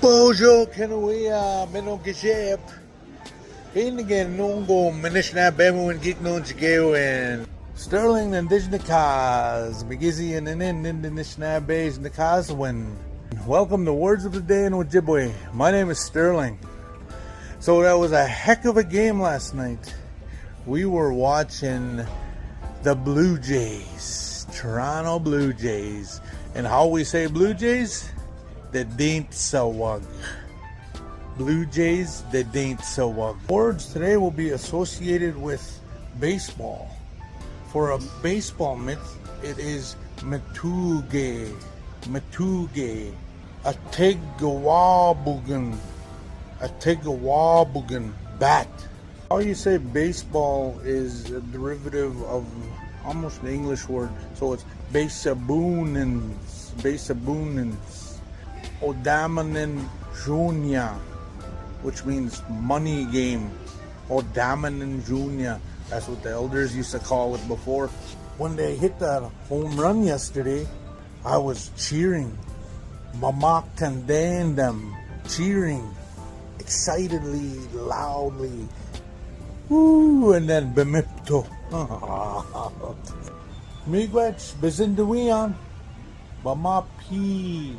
Bojo Kenuia Menogiship. Pinigin Nungo Minishna Bemu and Giknon Chigewin. Sterling and Dijnikaz. Migizi and Nishna Bays Nikazwin. Welcome to Words of the Day in OJIBWAY. My name is Sterling. So that was a heck of a game last night. We were watching the Blue Jays. Toronto Blue Jays. And how we say Blue Jays? The Daint Sawag. Blue Jays, the Daint Sawag. Words today will be associated with baseball. For a baseball mitt, it is Matuge. Matuge. A Tegawabugan. A Tegawabugan bat. How you say baseball is a derivative of almost an English word. So it's Baseabunins. Baseabunins. Odamanin Junior, which means money game. Odamanin Junior. That's what the elders used to call it before. When they hit that home run yesterday, I was cheering. Mamak Tandandam. Cheering. Excitedly, loudly. Woo! And then Bemipto. Miigwech, Bizinduian. Bamapi.